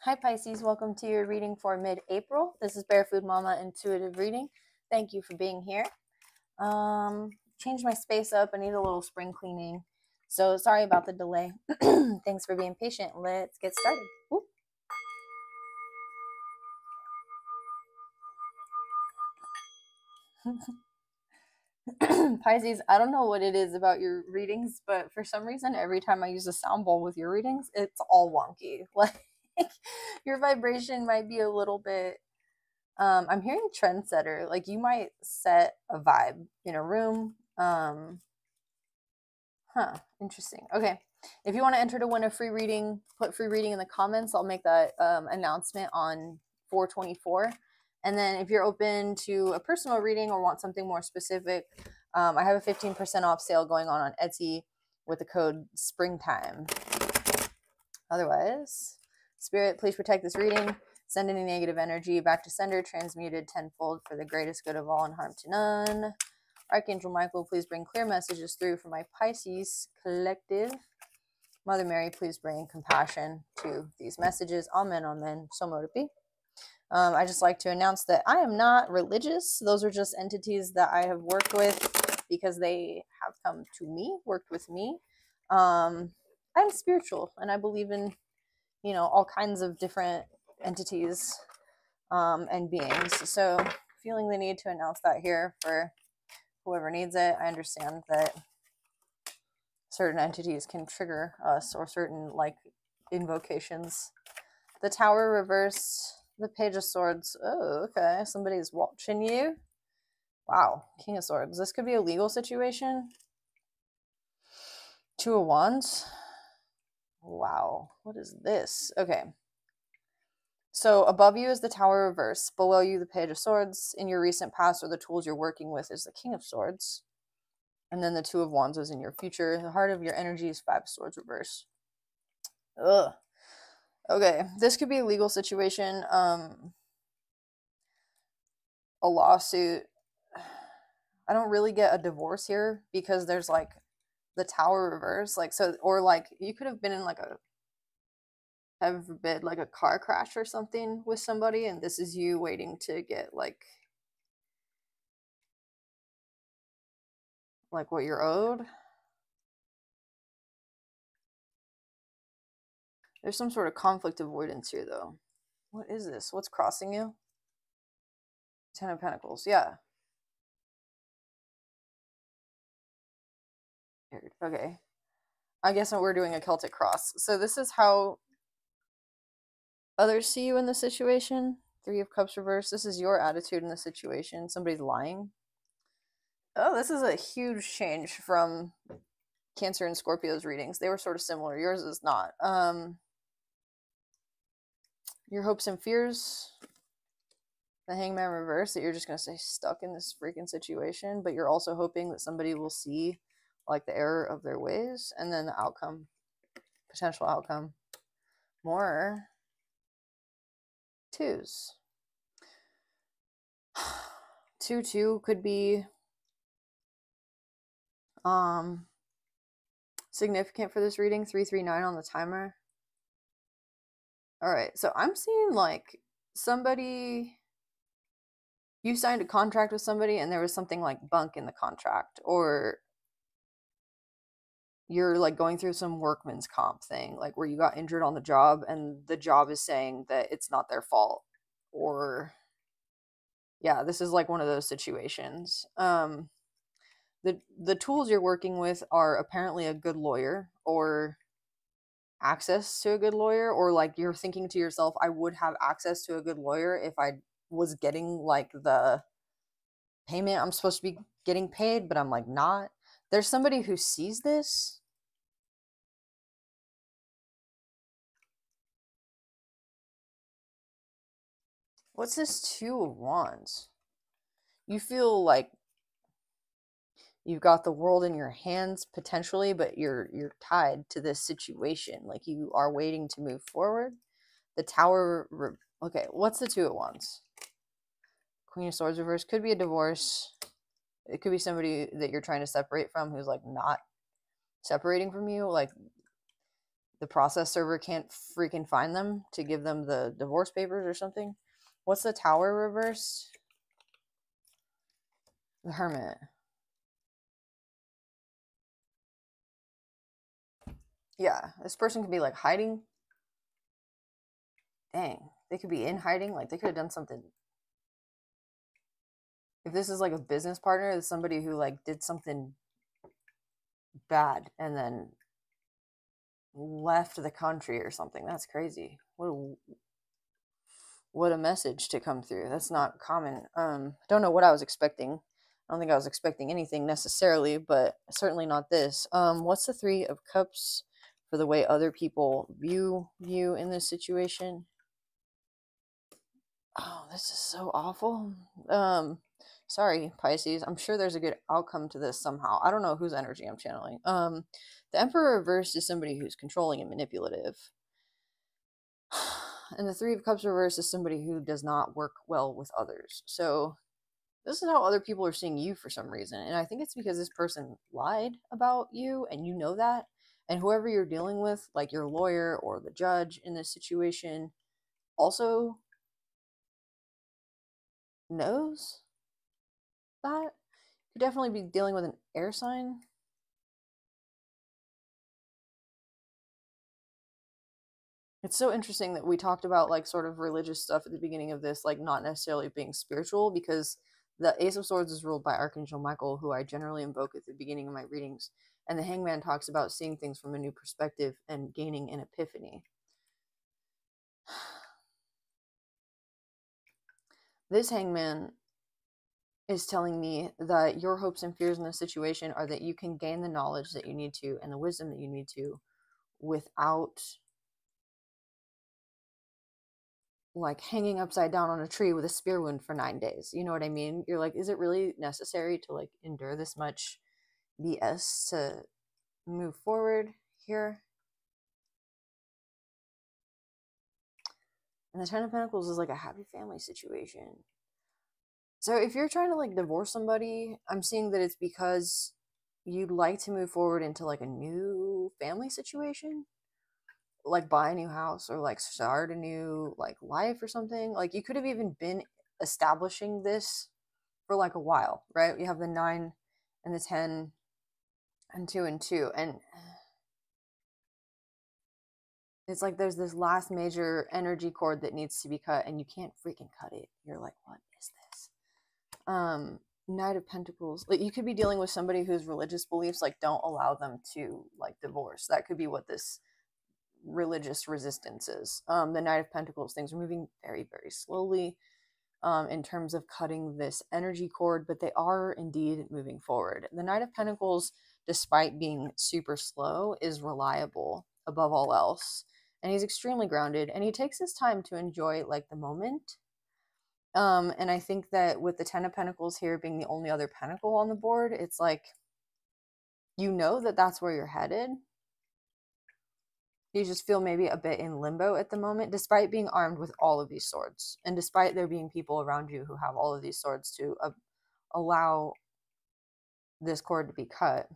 Hi Pisces, welcome to your reading for mid-April. This is Barefoot Mama Intuitive Reading. Thank you for being here. Changed my space up. I need a little spring cleaning. So sorry about the delay. Thanks for being patient. Let's get started. Ooh. Pisces, I don't know what it is about your readings, but for some reason, every time I use a sound bowl with your readings, it's all wonky. Like your vibration might be a little bit I'm hearing trendsetter. Like you might set a vibe in a room. Interesting. Okay. If you want to enter to win a free reading, put free reading in the comments. I'll make that announcement on 4/24. And then if you're open to a personal reading or want something more specific, I have a 15% off sale going on Etsy with the code springtime. Otherwise, Spirit, please protect this reading. Send any negative energy back to sender, transmuted tenfold for the greatest good of all and harm to none. Archangel Michael, please bring clear messages through for my Pisces collective. Mother Mary, please bring compassion to these messages. Amen, amen. So mote it be. I just like to announce that I am not religious. Those are just entities that I have worked with because they have come to me, worked with me. I'm spiritual and I believe in, all kinds of different entities and beings. So feeling the need to announce that here for whoever needs it. I understand that certain entities can trigger us or certain invocations. The Tower reversed, the Page of Swords. Oh, okay. Somebody's watching you. Wow. King of Swords. This could be a legal situation. Two of Wands. Wow. What is this? Okay. So above you is the Tower reverse. Below you, the Page of Swords. In your recent past or the tools you're working with is the King of Swords. And then the Two of Wands is in your future. The heart of your energy is Five of Swords reverse. Ugh. Okay, this could be a legal situation. A lawsuit. I don't really get a divorce here because there's the Tower reverse. You could have been in heaven forbid, a car crash or something with somebody, and this is you waiting to get what you're owed. There's some sort of conflict avoidance here, though. What is this? What's crossing you? Ten of Pentacles. Yeah. Okay. I guess we're doing a Celtic cross. So this is how others see you in the situation. Three of Cups reverse. This is your attitude in the situation. Somebody's lying. Oh, this is a huge change from Cancer and Scorpio's readings. They were sort of similar. Yours is not. Your hopes and fears. The Hangman reverse, that you're just going to stay stuck in this freaking situation, but you're also hoping that somebody will see the error of their ways, and then the outcome, potential outcome. More twos. 2-2 could be significant for this reading. 339 on the timer. All right, so I'm seeing somebody, you signed a contract with somebody and there was something bunk in the contract, or you're going through some workman's comp thing, where you got injured on the job and the job is saying that it's not their fault, or yeah, this is one of those situations. The tools you're working with are apparently a good lawyer or access to a good lawyer, or you're thinking to yourself, I would have access to a good lawyer if I was getting the payment I'm supposed to be getting paid, but I'm not. There's somebody who sees this. What's this Two of Wands? You feel you've got the world in your hands potentially, but you're tied to this situation. You are waiting to move forward. The Tower. Okay, what's the Two of Wands? Queen of Swords reverse. Could be a divorce. It could be somebody that you're trying to separate from who's not separating from you. the process server can't freaking find them to give them the divorce papers or something. What's the Tower reversed? The Hermit. Yeah, this person could be like hiding. Dang, they could be in hiding. Like they could have done something. If this is like a business partner, it's somebody who like did something bad and then left the country or something. That's crazy. What a message to come through. That's not common. Don't know what I was expecting. I don't think I was expecting anything necessarily, but certainly not this. What's the Three of Cups for the way other people view you in this situation? Oh, this is so awful. Sorry, Pisces. I'm sure there's a good outcome to this somehow. I don't know whose energy I'm channeling. The Emperor reversed is somebody who's controlling and manipulative. And the Three of Cups reversed is somebody who does not work well with others. So this is how other people are seeing you for some reason. And I think it's because this person lied about you and you know that. And whoever you're dealing with, like your lawyer or the judge in this situation, also knows that. You definitely be dealing with an air sign. It's so interesting that we talked about like sort of religious stuff at the beginning of this, like not necessarily being spiritual, because the Ace of Swords is ruled by Archangel Michael, who I generally invoke at the beginning of my readings. And the Hangman talks about seeing things from a new perspective and gaining an epiphany. This Hangman is telling me that your hopes and fears in this situation are that you can gain the knowledge that you need to and the wisdom that you need to without like hanging upside down on a tree with a spear wound for 9 days. You know what I mean? You're like, is it really necessary to like endure this much BS to move forward here? And the Ten of Pentacles is like a happy family situation. So if you're trying to like divorce somebody, I'm seeing that it's because you'd like to move forward into like a new family situation, like buy a new house or like start a new like life or something. Like you could have even been establishing this for like a while, right? You have the 9 and the 10 and 2 and 2, and it's like there's this last major energy cord that needs to be cut and you can't freaking cut it. You're like, what is this? Knight of Pentacles. Like you could be dealing with somebody whose religious beliefs like don't allow them to like divorce. That could be what this religious resistance is. The Knight of Pentacles, things are moving very, very slowly in terms of cutting this energy cord, but they are indeed moving forward. The Knight of Pentacles, despite being super slow, is reliable above all else. And he's extremely grounded and he takes his time to enjoy like the moment. And I think that with the Ten of Pentacles here being the only other pentacle on the board, it's like, you know that that's where you're headed. You just feel maybe a bit in limbo at the moment, despite being armed with all of these swords. And despite there being people around you who have all of these swords to allow this cord to be cut.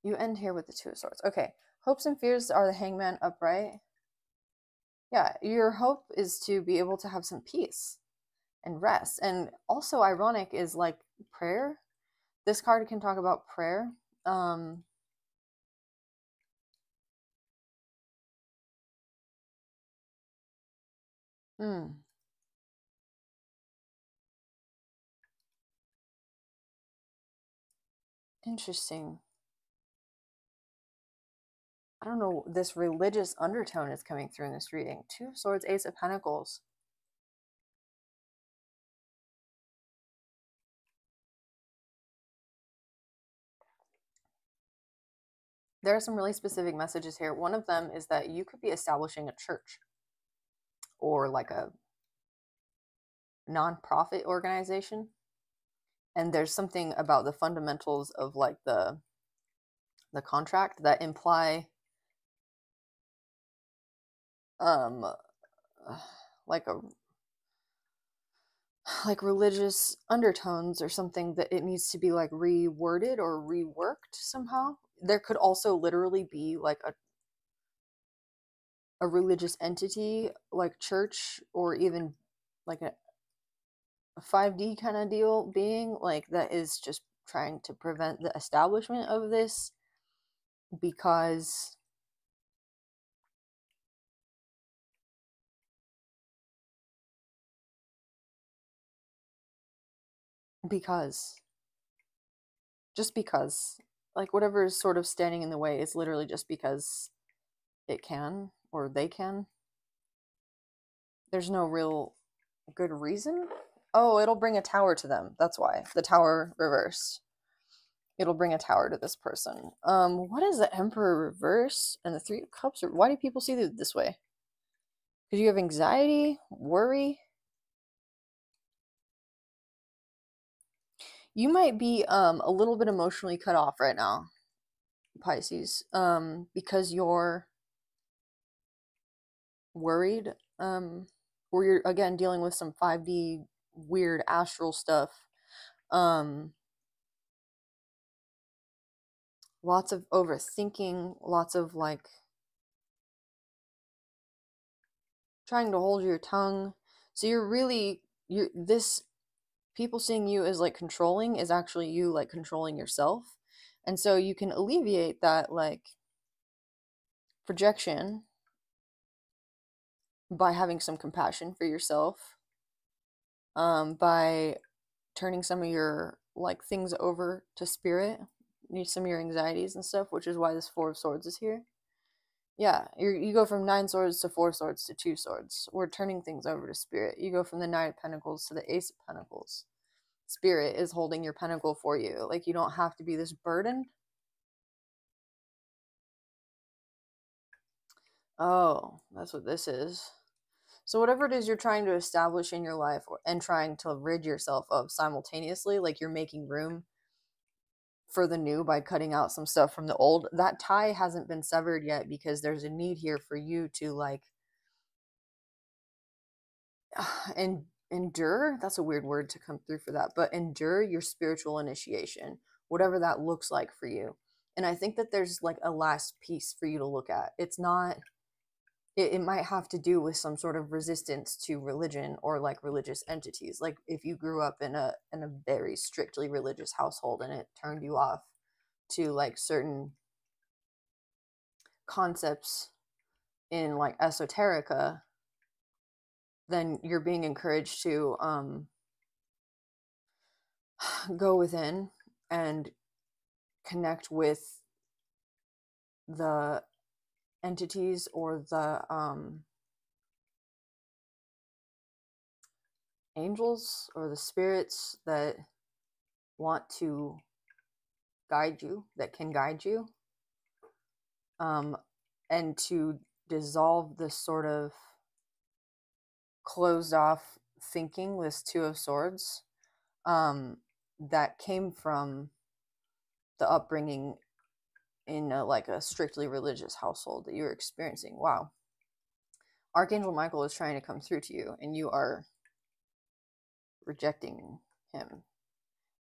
You end here with the Two of Swords. Okay. Hopes and fears are the Hangman upright. Yeah, your hope is to be able to have some peace and rest. And also ironic is like prayer. This card can talk about prayer. Interesting. I don't know, this religious undertone is coming through in this reading. Two of Swords, Ace of Pentacles. There are some really specific messages here. One of them is that you could be establishing a church or like a nonprofit organization. And there's something about the fundamentals of like the contract that imply like religious undertones or something, that it needs to be like reworded or reworked somehow. there could also literally be like a religious entity like church, or even like a 5D kind of deal being like that is just trying to prevent the establishment of this, because because just because, like, whatever is sort of standing in the way is literally just because it can, or they can. There's no real good reason. Oh, it'll bring a tower to them. That's why. The tower reversed. It'll bring a tower to this person. What is the Emperor reverse and the Three of Cups? Why do people see it this way? Because you have anxiety, worry. You might be a little bit emotionally cut off right now, Pisces, because you're worried, or you're again dealing with some 5D weird astral stuff. Lots of overthinking, lots of like trying to hold your tongue. So you're this, people seeing you as like controlling is actually you like controlling yourself. And so you can alleviate that like projection by having some compassion for yourself, by turning some of your like things over to spirit, some of your anxieties and stuff, which is why this Four of Swords is here. Yeah, you go from 9 swords to 4 swords to 2 swords. We're turning things over to spirit. You go from the Knight of Pentacles to the Ace of Pentacles. Spirit is holding your pentacle for you. Like, you don't have to be this burden. Oh, that's what this is. So whatever it is you're trying to establish in your life, and trying to rid yourself of simultaneously, like you're making room for the new by cutting out some stuff from the old, that tie hasn't been severed yet, because there's a need here for you to like and endure. That's a weird word to come through for that, but endure your spiritual initiation, whatever that looks like for you. And I think that there's like a last piece for you to look at. It's not, it might have to do with some sort of resistance to religion or like religious entities. Like if you grew up in a very strictly religious household and it turned you off to like certain concepts in like esoterica, then you're being encouraged to go within and connect with the entities or the angels or the spirits that want to guide you, that can guide you, and to dissolve this sort of closed off thinking, this Two of Swords, that came from the upbringing in like a strictly religious household that you're experiencing. Wow. Archangel Michael is trying to come through to you, and you are rejecting him.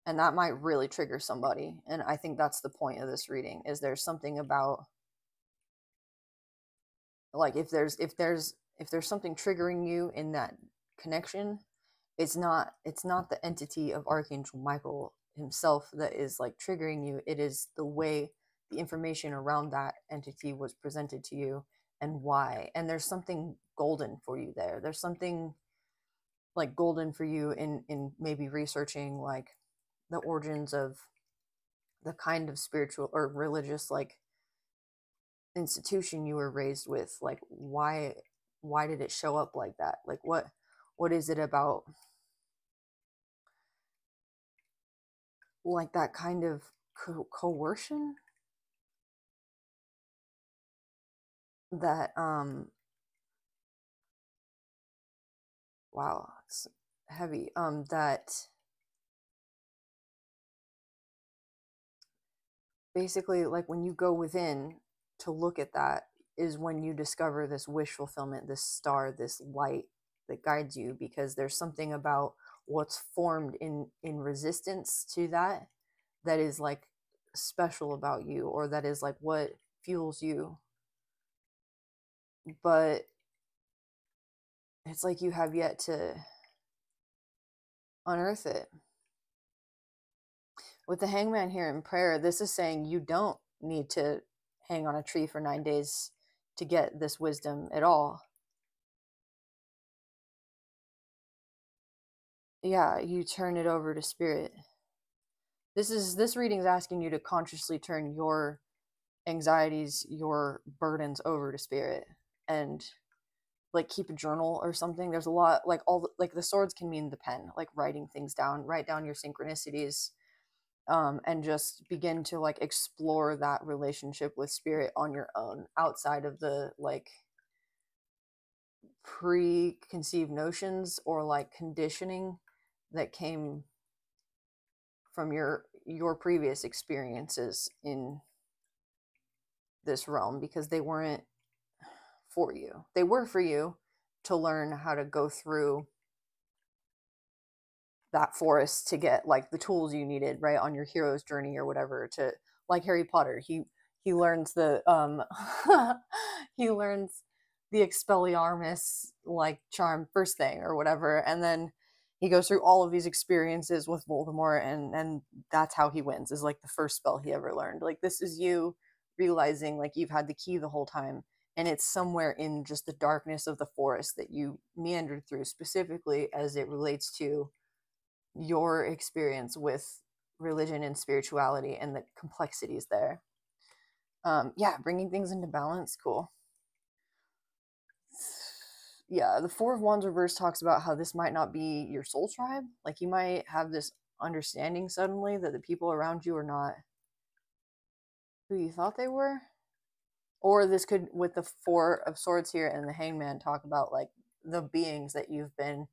And that might really trigger somebody. And I think that's the point of this reading, is there's something about like if there's something triggering you in that connection, it's not the entity of Archangel Michael himself that is like triggering you. It is the way the information around that entity was presented to you and why. And there's something golden for you there. There's something like golden for you in maybe researching like the origins of the kind of spiritual or religious like institution you were raised with. Like why did it show up like that? Like what is it about like that kind of coercion that wow, it's heavy, that basically like when you go within to look at that is when you discover this wish fulfillment, this star, this light that guides you, because there's something about what's formed in resistance to that that is like special about you, or that is like what fuels you. But it's like you have yet to unearth it. With the Hangman here in prayer, this is saying you don't need to hang on a tree for 9 days to get this wisdom at all. Yeah, you turn it over to spirit. This reading is asking you to consciously turn your anxieties, your burdens over to spirit, and like keep a journal or something. There's a lot, like like the swords can mean the pen, like writing things down, write down your synchronicities, and just begin to like explore that relationship with spirit on your own, outside of the like preconceived notions or like conditioning that came from your previous experiences in this realm, because they weren't for you. They were for you to learn how to go through that forest to get like the tools you needed, right, on your hero's journey or whatever. To like Harry Potter, he learns the he learns the Expelliarmus like charm first thing or whatever, and then he goes through all of these experiences with Voldemort, and that's how he wins, is like the first spell he ever learned. Like this is you realizing like you've had the key the whole time, and it's somewhere in just the darkness of the forest that you meandered through, specifically as it relates to your experience with religion and spirituality and the complexities there. Yeah, bringing things into balance, cool. Yeah, the Four of Wands reverse talks about how this might not be your soul tribe. Like you might have this understanding suddenly that the people around you are not who you thought they were. Or this could, with the Four of Swords here and the Hangman, talk about like the beings that you've been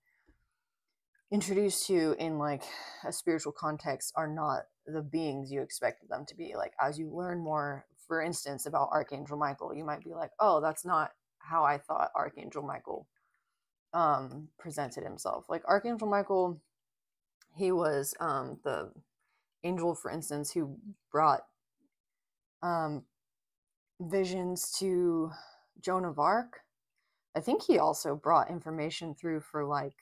introduced to in like a spiritual context are not the beings you expected them to be. Like as you learn more, for instance, about Archangel Michael, you might be like, oh, that's not how I thought Archangel Michael presented himself. Like Archangel Michael, he was the angel, for instance, who brought visions to Joan of Arc. I think he also brought information through for like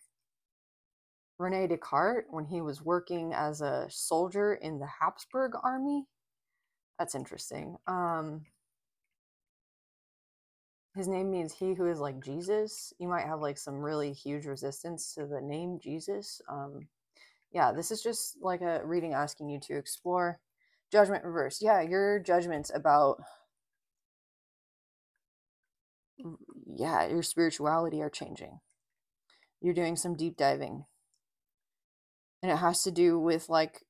Rene Descartes when he was working as a soldier in the Habsburg army. That's interesting. His name means he who is like Jesus. You might have like some really huge resistance to the name Jesus. Yeah, this is just like a reading asking you to explore. Judgment reverse. Yeah, your judgments about your spirituality are changing. You're doing some deep diving. And it has to do with like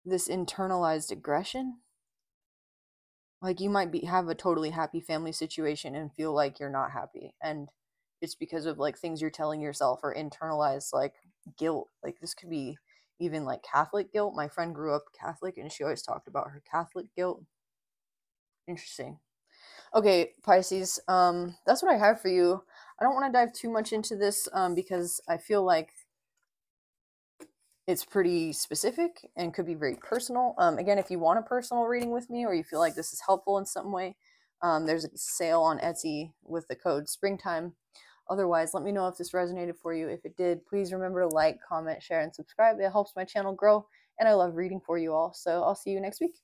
this internalized aggression. Like you might have a totally happy family situation and feel like you're not happy, and it's because of like things you're telling yourself or internalized like guilt. Like this could be even like Catholic guilt. My friend grew up Catholic and she always talked about her Catholic guilt. Interesting. Okay, Pisces, that's what I have for you. I don't want to dive too much into this because I feel like it's pretty specific and could be very personal. Again, if you want a personal reading with me or you feel like this is helpful in some way, there's a sale on Etsy with the code springtime. Otherwise, let me know if this resonated for you. If it did, please remember to like, comment, share, and subscribe. It helps my channel grow, and I love reading for you all. So I'll see you next week.